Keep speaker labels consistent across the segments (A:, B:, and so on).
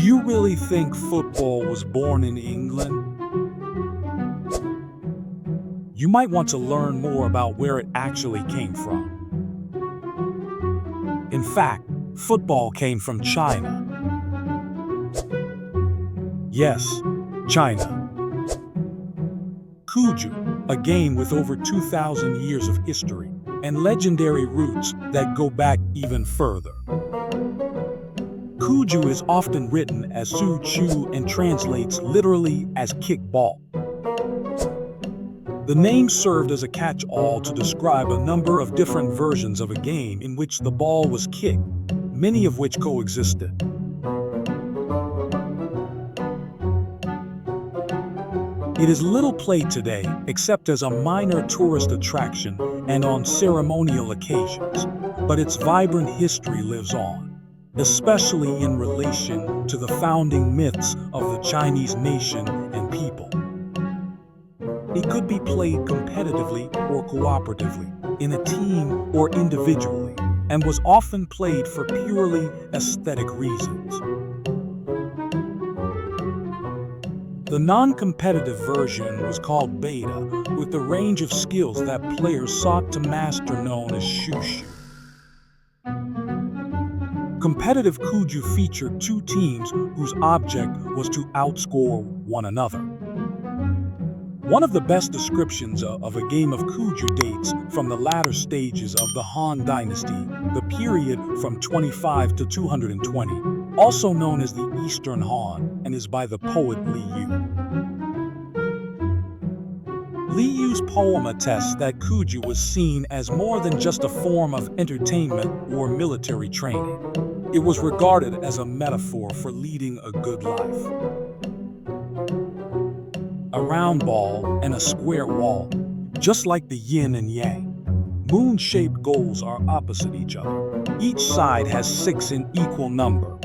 A: you really think football was born in England? You might want to learn more about where it actually came from. In fact, football came from China. Yes, China. Cuju, a game with over 2,000 years of history and legendary roots that go back even further. Cuju is often written as Su Chu and translates literally as kick ball. The name served as a catch-all to describe a number of different versions of a game in which the ball was kicked, many of which coexisted. It is little played today, except as a minor tourist attraction and on ceremonial occasions, but its vibrant history lives on, especially in relation to the founding myths of the Chinese nation and people. It could be played competitively or cooperatively, in a team or individually, and was often played for purely aesthetic reasons. The non-competitive version was called beta, with the range of skills that players sought to master known as shushu. Competitive Cuju featured two teams whose object was to outscore one another. One of the best descriptions of a game of Cuju dates from the latter stages of the Han Dynasty, the period from 25 to 220, also known as the Eastern Han, and is by the poet Li Yu. Li Yu's poem attests that Cuju was seen as more than just a form of entertainment or military training. It was regarded as a metaphor for leading a good life. A round ball and a square wall, just like the yin and yang. Moon-shaped goals are opposite each other. Each side has 6 in equal number.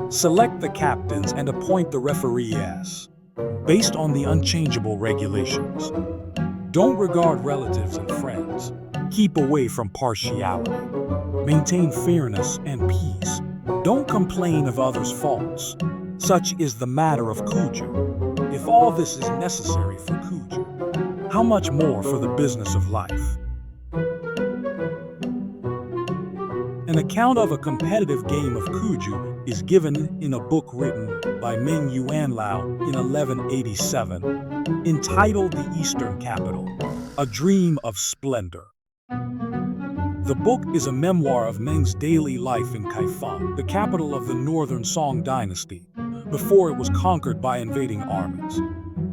A: Select the captains and appoint the referee as, based on the unchangeable regulations. Don't regard relatives and friends. Keep away from partiality. Maintain fairness and peace. Don't complain of others' faults. Such is the matter of Cuju. If all this is necessary for Cuju, how much more for the business of life? An account of a competitive game of Cuju is given in a book written by Ming Yuanlao in 1187, entitled The Eastern Capital, A Dream of Splendor. The book is a memoir of Meng's daily life in Kaifeng, the capital of the Northern Song dynasty, before it was conquered by invading armies.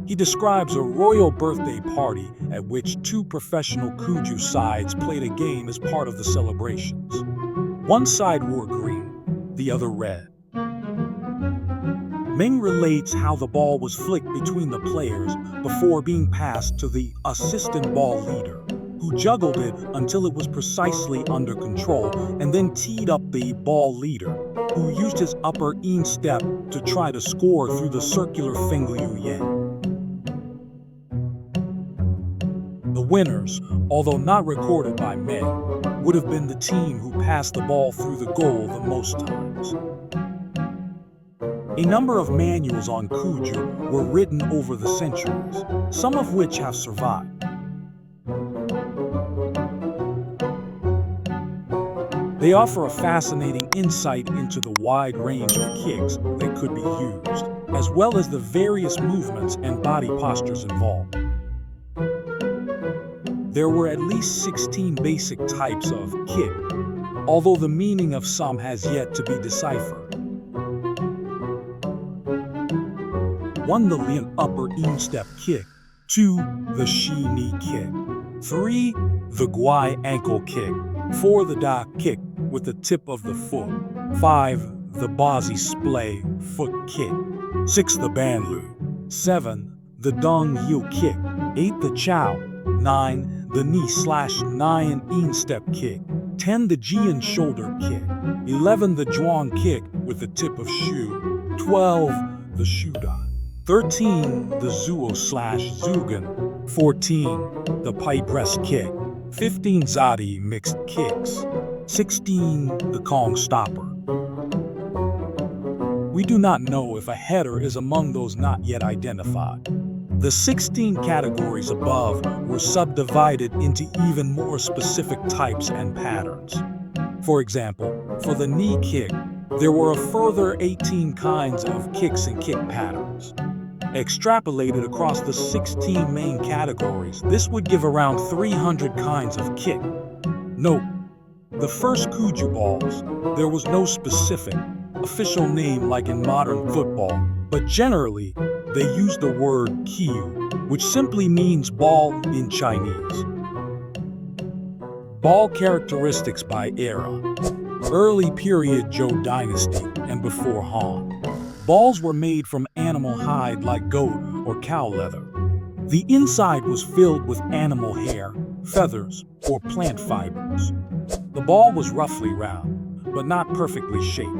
A: He describes a royal birthday party at which 2 professional Cuju sides played a game as part of the celebrations. One side wore green, the other red. Meng relates how the ball was flicked between the players before being passed to the assistant ball leader, who juggled it until it was precisely under control and then teed up the ball leader, who used his upper instep to try to score through the circular Fengliu Yang. The winners, although not recorded by Meng, would have been the team who passed the ball through the goal the most times. A number of manuals on Cuju were written over the centuries, some of which have survived. They offer a fascinating insight into the wide range of kicks that could be used, as well as the various movements and body postures involved. There were at least 16 basic types of kick, although the meaning of some has yet to be deciphered. 1. The Lian upper instep kick. 2. The Shi knee kick. 3. The Guai ankle kick. 4. The Da kick with the tip of the foot. 5. The Bazi splay foot kick. 6. The Banlu. 7. The Dong heel kick. 8. The Chow. 9. The knee/9 instep kick. 10. The Jian shoulder kick. 11. The Zhuang kick with the tip of shoe. 12. The Shudan. 13. The Zuo/Zugan. 14. The Pai press kick. 15. Zadi mixed kicks. 16. The Kong stopper. We do not know if a header is among those not yet identified. The 16 categories above were subdivided into even more specific types and patterns. For example, for the knee kick, there were a further 18 kinds of kicks and kick patterns. Extrapolated across the 16 main categories, this would give around 300 kinds of kick. Note, the first Kuju balls, there was no specific, official name like in modern football, but generally, they used the word kiu, which simply means ball in Chinese. Ball characteristics by era. Early period Zhou Dynasty and before Han. Balls were made from animal hide like goat or cow leather. The inside was filled with animal hair, feathers, or plant fibers. The ball was roughly round, but not perfectly shaped.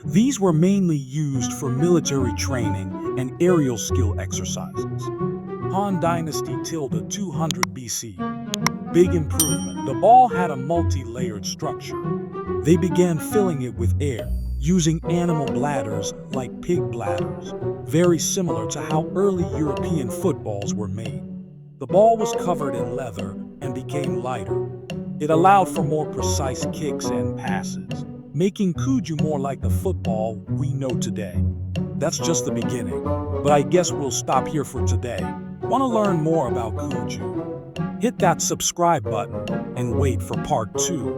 A: These were mainly used for military training and aerial skill exercises. Han Dynasty tilde 200 BC. Big improvement. The ball had a multi-layered structure. They began filling it with air, using animal bladders like pig bladders, very similar to how early European footballs were made. The ball was covered in leather and became lighter. It allowed for more precise kicks and passes, making Kuju more like the football we know today. That's just the beginning, but I guess we'll stop here for today. Want to learn more about Kuju? Hit that subscribe button and wait for part 2.